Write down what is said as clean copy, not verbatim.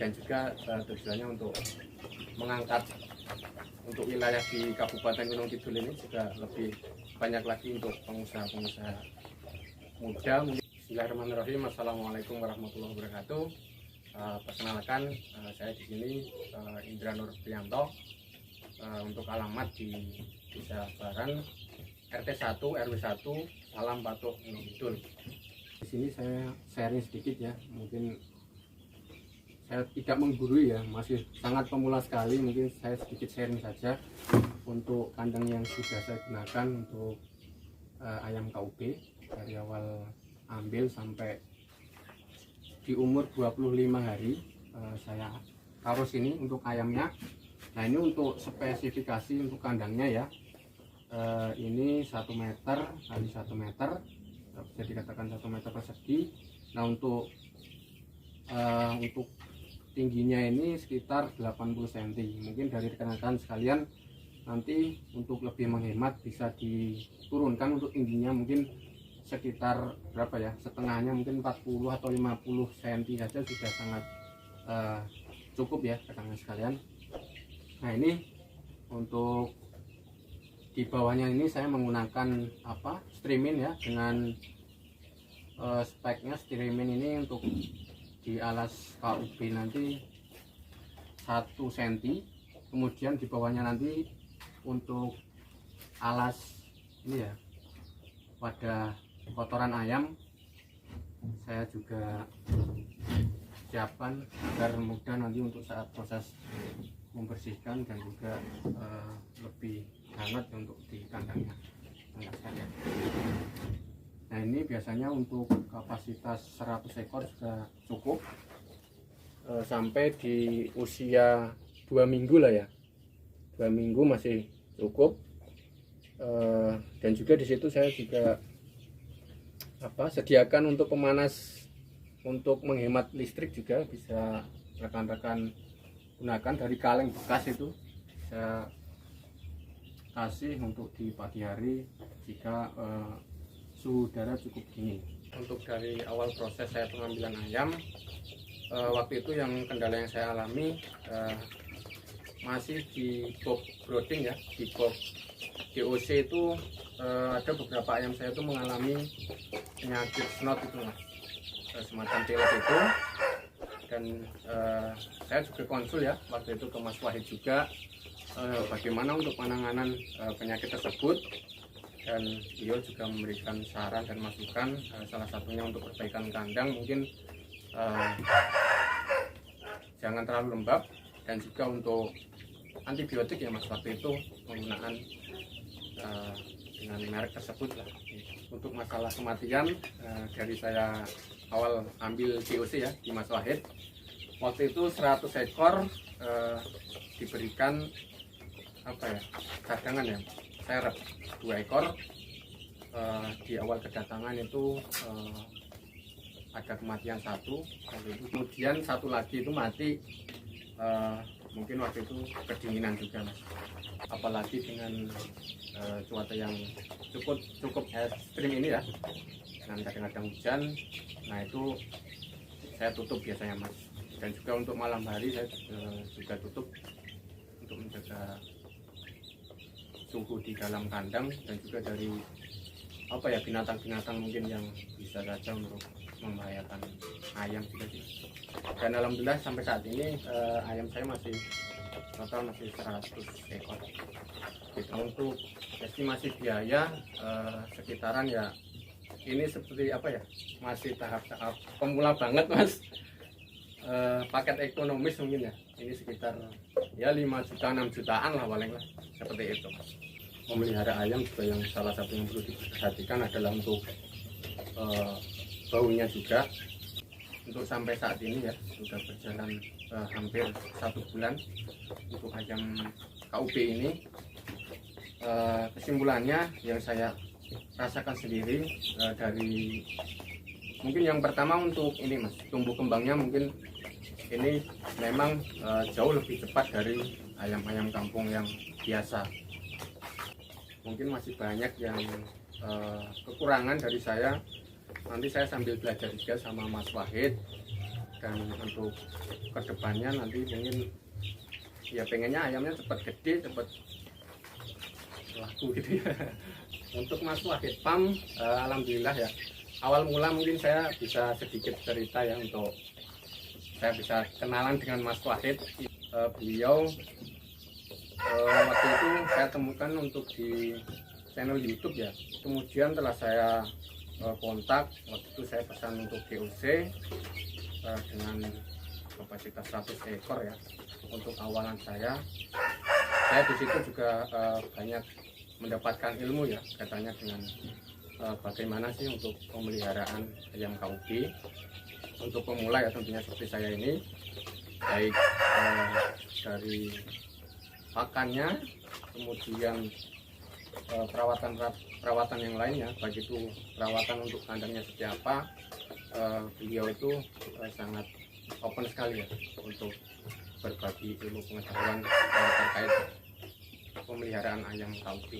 dan juga tujuannya untuk mengangkat untuk wilayah di Kabupaten Gunung Kidul ini juga lebih banyak lagi untuk pengusaha-pengusaha muda. Bismillahirrahmanirrahim. Assalamualaikum warahmatullahi wabarakatuh. Perkenalkan, saya di sini Indra Nur Prianto, untuk alamat di Desa Baran, RT 1 RW 1, Salam Patuh Gunung Kidul. Di sini saya sharing sedikit ya, mungkin saya tidak menggurui ya, masih sangat pemula sekali. Mungkin saya sedikit sharing saja untuk kandang yang sudah saya gunakan untuk ayam KUB dari awal ambil sampai di umur 25 hari saya taruh sini untuk ayamnya. Nah, ini untuk spesifikasi untuk kandangnya ya, ini 1 meter kali 1 meter, bisa dikatakan 1 meter persegi. Nah, untuk tingginya ini sekitar 80 cm. Mungkin dari rekan-rekan sekalian nanti untuk lebih menghemat bisa diturunkan untuk tingginya, mungkin sekitar berapa ya, setengahnya mungkin 40 atau 50 cm saja sudah sangat cukup ya rekan-rekan sekalian. Nah, ini untuk di bawahnya ini saya menggunakan streaming ya, dengan speknya streaming ini untuk di alas KUB nanti 1 cm, kemudian di bawahnya nanti untuk alas ini ya, wadah kotoran ayam saya juga siapkan agar mudah nanti untuk saat proses membersihkan dan juga lebih hangat untuk di kandangnya. Nah, ini biasanya untuk kapasitas 100 ekor sudah cukup, sampai di usia 2 minggu lah ya, 2 minggu masih cukup. Dan juga di situ saya juga sediakan untuk pemanas untuk menghemat listrik, juga bisa rekan-rekan gunakan dari kaleng bekas itu, saya kasih untuk di pagi hari jika suhu udara cukup dingin. Untuk dari awal proses saya pengambilan ayam, waktu itu yang kendala yang saya alami masih di box brooding ya, di box DOC itu ada beberapa ayam saya itu mengalami penyakit snot itu mas, semacam pilek itu. Dan saya juga konsul ya waktu itu ke Mas Wahid juga, bagaimana untuk penanganan penyakit tersebut, dan beliau juga memberikan saran dan masukan, salah satunya untuk perbaikan kandang mungkin jangan terlalu lembab, dan juga untuk antibiotik ya mas, waktu itu penggunaan dengan merek tersebut lah. Untuk masalah kematian, dari saya awal ambil DOC ya di Mas Wahid, waktu itu 100 ekor diberikan cadangan ya, serep 2 ekor. Di awal kedatangan itu ada kematian 1, kemudian 1 lagi itu mati, mungkin waktu itu kedinginan juga mas, apalagi dengan cuaca yang cukup ekstrim ini ya, dengan kadang-kadang hujan. Nah, itu saya tutup biasanya mas, dan juga untuk malam hari saya juga tutup untuk menjaga suhu di dalam kandang, dan juga dari binatang-binatang mungkin yang bisa saja untuk membahayakan ayam juga sih. Dan alhamdulillah sampai saat ini ayam saya masih total 100 ekor. Untuk estimasi biaya sekitaran ya, ini seperti masih tahap-tahap pemula banget mas, paket ekonomis mungkin ya, ini sekitar ya 5 juta 6 jutaan lah paling lah, seperti itu. Memelihara ayam juga yang salah satu yang perlu diperhatikan adalah untuk baunya juga. Untuk sampai saat ini ya sudah berjalan hampir 1 bulan untuk ayam KUB ini. Kesimpulannya yang saya rasakan sendiri, dari mungkin yang pertama untuk ini mas, tumbuh kembangnya mungkin ini memang jauh lebih cepat dari ayam-ayam kampung yang biasa. Mungkin masih banyak yang kekurangan dari saya, nanti saya sambil belajar juga sama Mas Wahid dan untuk kedepannya nanti mungkin ya pengennya ayamnya cepat gede, cepat laku gitu ya. Untuk Mas Wahid Farm, alhamdulillah ya, awal mula mungkin saya bisa sedikit cerita ya, untuk saya bisa kenalan dengan Mas Wahid. Beliau waktu itu saya temukan untuk di channel YouTube ya, kemudian telah saya kontak. Waktu itu saya pesan untuk GOC dengan kapasitas 100 ekor ya untuk awalan saya di situ juga banyak mendapatkan ilmu ya, katanya dengan bagaimana sih untuk pemeliharaan ayam KUB untuk pemula ya, tentunya seperti saya ini, baik dari pakannya, kemudian perawatan yang lainnya, baik itu perawatan untuk kandangnya seperti apa. Beliau itu sangat open sekali ya untuk berbagi ilmu pengetahuan terkait pemeliharaan ayam KUB.